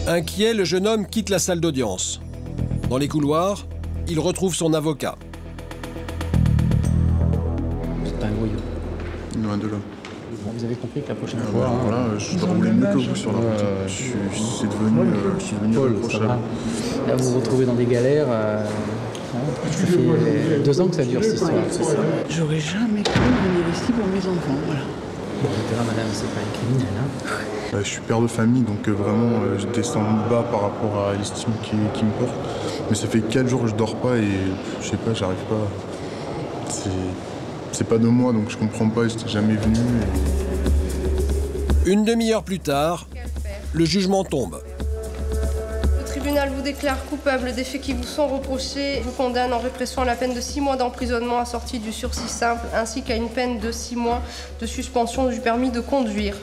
Inquiet, le jeune homme quitte la salle d'audience. Dans les couloirs, il retrouve son avocat. C'est un voyou. Loin de là. Vous avez compris que la prochaine fois... Voilà, je dois rouler mieux que vous sur la route. C'est devenu irréprochable. Là, vous vous retrouvez dans des galères. Ça fait 2 ans que ça dure, cette histoire. J'aurais jamais cru venir ici pour mes enfants, voilà. Bon, madame, c'est pas un criminel, hein. Je suis père de famille, donc vraiment, je descends bas par rapport à l'estime qui me porte. Mais ça fait 4 jours que je dors pas et je sais pas, j'arrive pas. C'est pas de moi, donc je comprends pas, j'étais jamais venu. Une demi-heure plus tard, le jugement tombe. Le tribunal vous déclare coupable des faits qui vous sont reprochés, vous condamne en répression à la peine de 6 mois d'emprisonnement assortie du sursis simple, ainsi qu'à une peine de 6 mois de suspension du permis de conduire.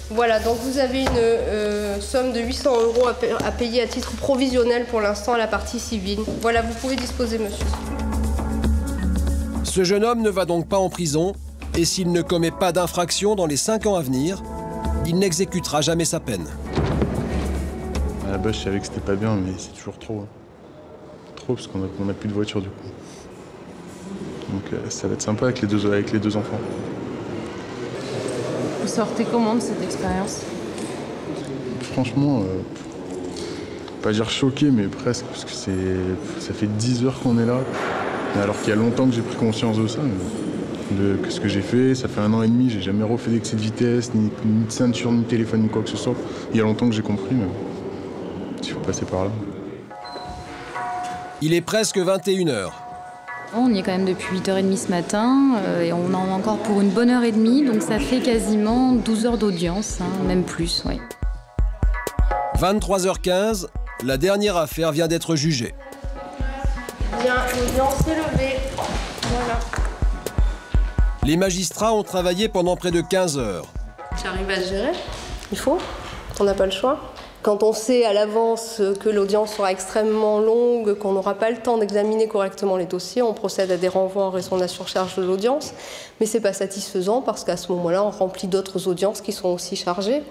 Voilà, donc vous avez une somme de 800 € à payer à titre provisionnel pour l'instant à la partie civile. Voilà, vous pouvez disposer, monsieur. Ce jeune homme ne va donc pas en prison, et s'il ne commet pas d'infraction dans les 5 ans à venir, il n'exécutera jamais sa peine. À la base, je savais que c'était pas bien, mais c'est toujours trop. Trop, parce qu'on n'a plus de voiture du coup. Donc ça va être sympa avec les deux enfants. Vous sortez comment de cette expérience? Franchement, pas dire choqué, mais presque, parce que ça fait 10 heures qu'on est là. Alors qu'il y a longtemps que j'ai pris conscience de ça, de ce que j'ai fait. Ça fait 1 an et demi, j'ai jamais refait d'excès de vitesse, ni de ceinture, ni de téléphone, ni quoi que ce soit. Il y a longtemps que j'ai compris, mais il faut passer par là. Il est presque 21 h. On y est quand même depuis 8h30 ce matin et on en a encore pour une bonne heure et demie, donc ça fait quasiment 12 heures d'audience, hein, même plus, oui. 23h15, la dernière affaire vient d'être jugée. Bien, l'audience est levée. Voilà. Les magistrats ont travaillé pendant près de 15 heures. Tu arrives à gérer? Il faut. On n'a pas le choix. Quand on sait à l'avance que l'audience sera extrêmement longue, qu'on n'aura pas le temps d'examiner correctement les dossiers, on procède à des renvois en raison de la surcharge de l'audience. Mais ce n'est pas satisfaisant parce qu'à ce moment-là, on remplit d'autres audiences qui sont aussi chargées.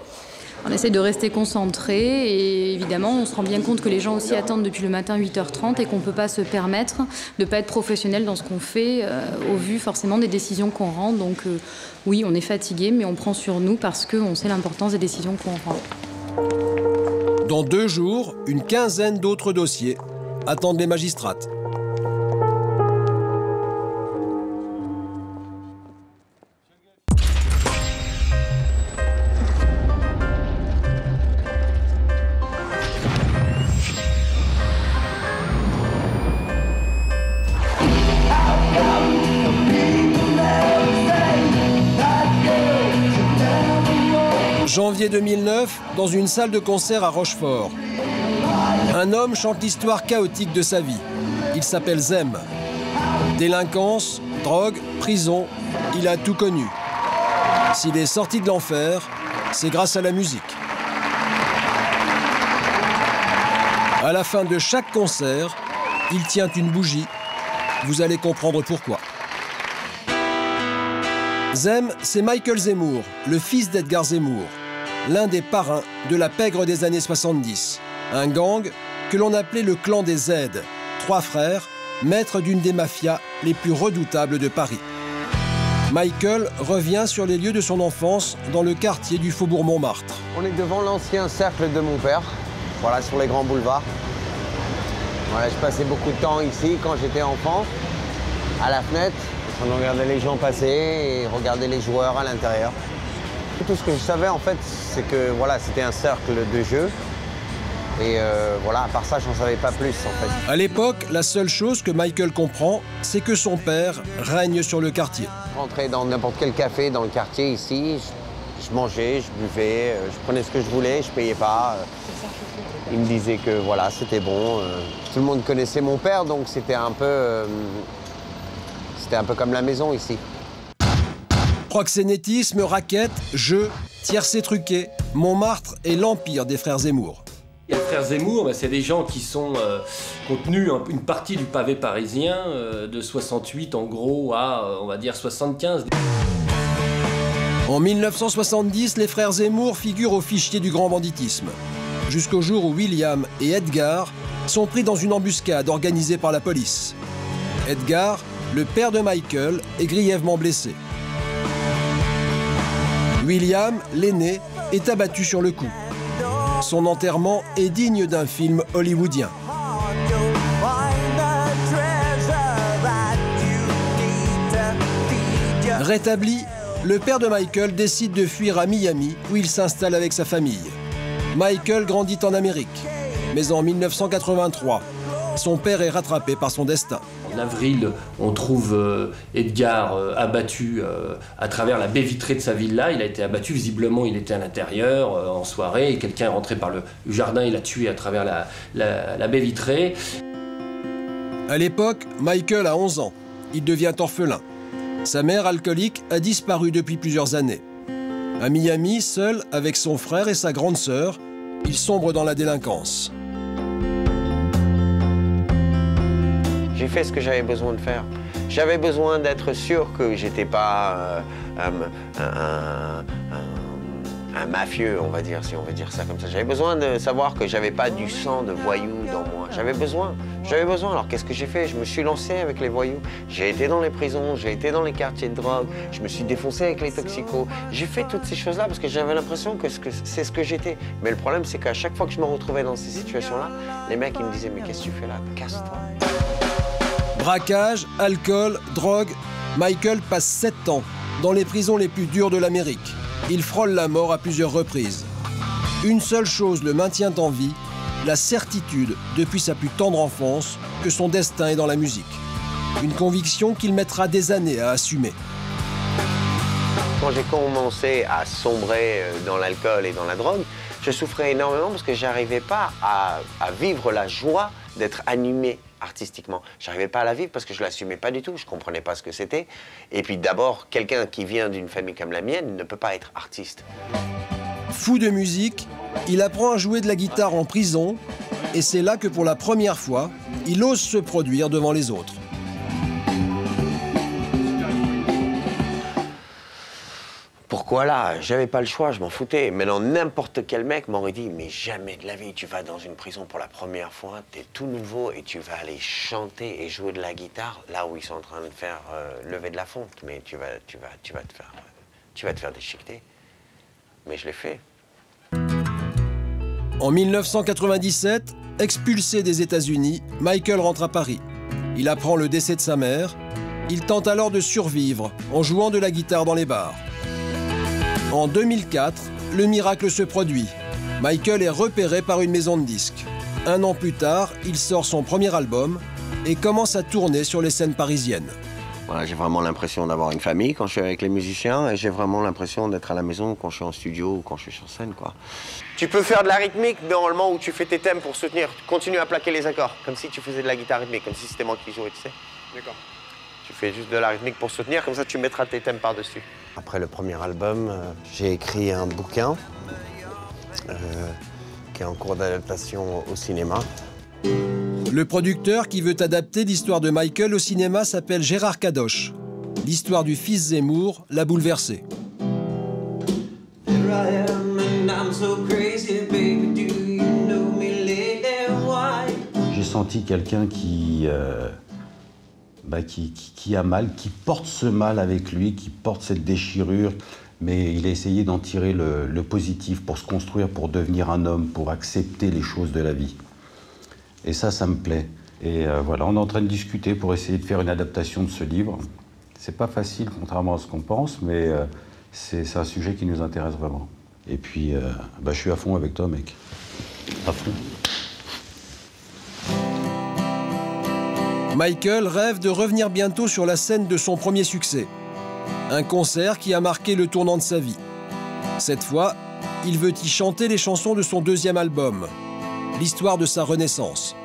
On essaie de rester concentré et évidemment, on se rend bien compte que les gens aussi attendent depuis le matin 8h30 et qu'on ne peut pas se permettre de ne pas être professionnel dans ce qu'on fait au vu forcément des décisions qu'on rend. Donc oui, on est fatigué, mais on prend sur nous parce qu'on sait l'importance des décisions qu'on rend. Dans 2 jours, une quinzaine d'autres dossiers attendent les magistrates. Janvier 2009, dans une salle de concert à Rochefort. Un homme chante l'histoire chaotique de sa vie. Il s'appelle Zem. Délinquance, drogue, prison, il a tout connu. S'il est sorti de l'enfer, c'est grâce à la musique. À la fin de chaque concert, il tient une bougie. Vous allez comprendre pourquoi. Zem, c'est Michael Zemmour, le fils d'Edgar Zemmour, l'un des parrains de la pègre des années 70, un gang que l'on appelait le clan des Z, 3 frères, maîtres d'une des mafias les plus redoutables de Paris. Michael revient sur les lieux de son enfance dans le quartier du Faubourg Montmartre. On est devant l'ancien cercle de mon père, voilà, sur les grands boulevards. Voilà, je passais beaucoup de temps ici quand j'étais enfant, à la fenêtre. On regardait les gens passer et regardait les joueurs à l'intérieur. Tout ce que je savais en fait, c'est que voilà, c'était un cercle de jeu Et voilà, à part ça, j'en savais pas plus en fait. À l'époque, la seule chose que Michael comprend, c'est que son père règne sur le quartier. Je rentrais dans n'importe quel café dans le quartier ici, je mangeais, je buvais, je prenais ce que je voulais, je payais pas. Il me disait que voilà, c'était bon. Tout le monde connaissait mon père, donc c'était un peu comme la maison ici. Proxénétisme, raquettes, jeux, tiercé truqué, Montmartre et l'empire des frères Zemmour. Les frères Zemmour, c'est des gens qui sont contenus une partie du pavé parisien de 68 en gros à, on va dire, 75. En 1970, les frères Zemmour figurent au fichier du grand banditisme. Jusqu'au jour où William et Edgar sont pris dans une embuscade organisée par la police. Edgar, le père de Michael, est grièvement blessé. William, l'aîné, est abattu sur le coup. Son enterrement est digne d'un film hollywoodien. Rétabli, le père de Michael décide de fuir à Miami, où il s'installe avec sa famille. Michael grandit en Amérique, mais en 1983, son père est rattrapé par son destin. En avril, on trouve Edgar abattu à travers la baie vitrée de sa villa. Il a été abattu, visiblement il était à l'intérieur en soirée, et quelqu'un est rentré par le jardin et l'a tué à travers la baie vitrée. À l'époque, Michael a 11 ans. Il devient orphelin. Sa mère, alcoolique, a disparu depuis plusieurs années. À Miami, seul avec son frère et sa grande sœur, il sombre dans la délinquance. J'ai fait ce que j'avais besoin de faire. J'avais besoin d'être sûr que j'étais pas un mafieux, on va dire, si on veut dire ça comme ça. J'avais besoin de savoir que j'avais pas du sang de voyou dans moi. J'avais besoin. Alors qu'est-ce que j'ai fait? Je me suis lancé avec les voyous. J'ai été dans les prisons, j'ai été dans les quartiers de drogue, je me suis défoncé avec les toxicos. J'ai fait toutes ces choses-là parce que j'avais l'impression que c'est ce que j'étais. Mais le problème, c'est qu'à chaque fois que je me retrouvais dans ces situations-là, les mecs, ils me disaient « Mais qu'est-ce que tu fais là? Casse-toi ». Braquage, alcool, drogue, Michael passe 7 ans dans les prisons les plus dures de l'Amérique. Il frôle la mort à plusieurs reprises. Une seule chose le maintient en vie, la certitude, depuis sa plus tendre enfance, que son destin est dans la musique. Une conviction qu'il mettra des années à assumer. Quand j'ai commencé à sombrer dans l'alcool et dans la drogue, je souffrais énormément parce que j'arrivais pas à vivre la joie d'être animé artistiquement. J'arrivais pas à la vivre parce que je l'assumais pas du tout, je comprenais pas ce que c'était. Et puis d'abord, quelqu'un qui vient d'une famille comme la mienne ne peut pas être artiste. Fou de musique, il apprend à jouer de la guitare en prison et c'est là que pour la première fois, il ose se produire devant les autres. Pourquoi là? J'avais pas le choix, je m'en foutais. Maintenant, n'importe quel mec m'aurait dit « Mais jamais de la vie, tu vas dans une prison pour la première fois, t'es tout nouveau et tu vas aller chanter et jouer de la guitare là où ils sont en train de faire lever de la fonte. Mais tu vas te faire déchiqueter. » Mais je l'ai fait. En 1997, expulsé des États-Unis, Michael rentre à Paris. Il apprend le décès de sa mère. Il tente alors de survivre en jouant de la guitare dans les bars. En 2004, le miracle se produit. Michael est repéré par une maison de disques. 1 an plus tard, il sort son premier album et commence à tourner sur les scènes parisiennes. Voilà, j'ai vraiment l'impression d'avoir une famille quand je suis avec les musiciens et j'ai vraiment l'impression d'être à la maison quand je suis en studio ou quand je suis sur scène, quoi. Tu peux faire de la rythmique normalement où tu fais tes thèmes pour soutenir. Continue à plaquer les accords, comme si tu faisais de la guitare rythmique, comme si c'était moi qui jouais, tu sais. D'accord. Tu fais juste de la rythmique pour soutenir, comme ça tu mettras tes thèmes par-dessus. Après le premier album, j'ai écrit un bouquin qui est en cours d'adaptation au cinéma. Le producteur qui veut adapter l'histoire de Michael au cinéma s'appelle Gérard Kadosh. L'histoire du fils Zemmour l'a bouleversé. J'ai senti quelqu'un qui a mal, qui porte ce mal avec lui, qui porte cette déchirure, mais il a essayé d'en tirer le positif pour se construire, pour devenir un homme, pour accepter les choses de la vie. Et ça me plaît. Et voilà, on est en train de discuter pour essayer de faire une adaptation de ce livre. C'est pas facile, contrairement à ce qu'on pense, mais c'est un sujet qui nous intéresse vraiment. Et puis, je suis à fond avec toi, mec. À fond. Michael rêve de revenir bientôt sur la scène de son premier succès. Un concert qui a marqué le tournant de sa vie. Cette fois, il veut y chanter les chansons de son deuxième album, l'histoire de sa renaissance.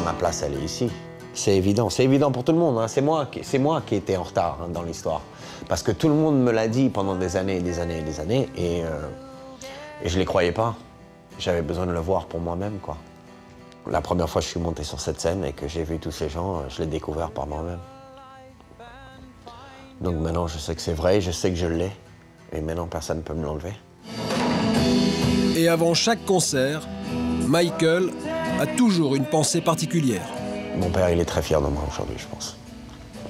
Ma place, elle est ici. C'est évident pour tout le monde. Hein. C'est moi qui étais en retard hein, dans l'histoire. Parce que tout le monde me l'a dit pendant des années et des années et des années, et je ne les croyais pas. J'avais besoin de le voir pour moi-même, quoi. La première fois que je suis monté sur cette scène et que j'ai vu tous ces gens, je l'ai découvert par moi-même. Donc maintenant, je sais que c'est vrai, je sais que je l'ai, et maintenant, personne ne peut me l'enlever. Et avant chaque concert, Michael a toujours une pensée particulière. Mon père, il est très fier de moi aujourd'hui, je pense.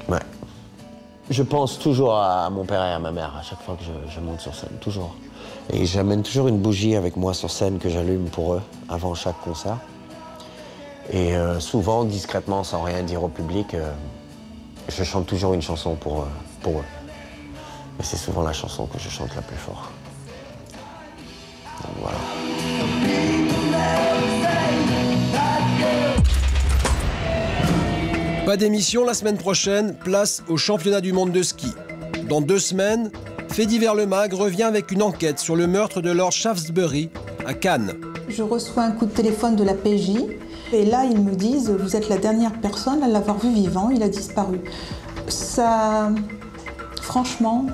Ouais. Je pense toujours à mon père et à ma mère à chaque fois que je monte sur scène, toujours. Et j'amène toujours une bougie avec moi sur scène que j'allume pour eux avant chaque concert. Et souvent, discrètement, sans rien dire au public, je chante toujours une chanson pour eux. Et c'est souvent la chanson que je chante la plus fort. Donc voilà. Pas d'émission la semaine prochaine, place au championnat du monde de ski. Dans 2 semaines, Fait divers Le Mag revient avec une enquête sur le meurtre de Lord Shaftesbury à Cannes. Je reçois un coup de téléphone de la PJ et là ils me disent « Vous êtes la dernière personne à l'avoir vu vivant, il a disparu ». Ça, franchement,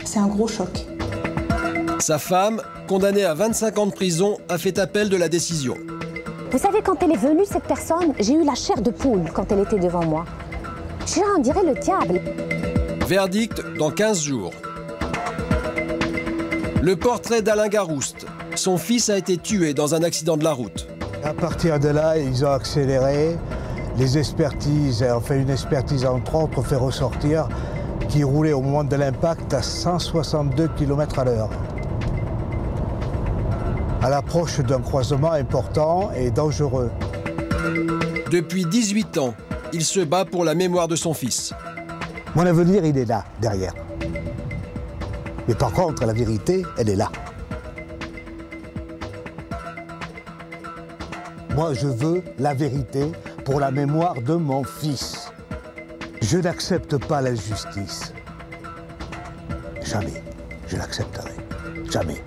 c'est un gros choc. Sa femme, condamnée à 25 ans de prison, a fait appel de la décision. Vous savez, quand elle est venue, cette personne, j'ai eu la chair de poule quand elle était devant moi. On dirait le diable. Verdict dans 15 jours. Le portrait d'Alain Garouste. Son fils a été tué dans un accident de la route. À partir de là, ils ont accéléré. Les expertises, ont fait une expertise entre autres, fait ressortir qu'il roulait au moment de l'impact à 162 km/h. À l'approche d'un croisement important et dangereux. Depuis 18 ans, il se bat pour la mémoire de son fils. Mon avenir, il est là, derrière. Mais par contre, la vérité, elle est là. Moi, je veux la vérité pour la mémoire de mon fils. Je n'accepte pas l'injustice. Jamais. Je l'accepterai. Jamais.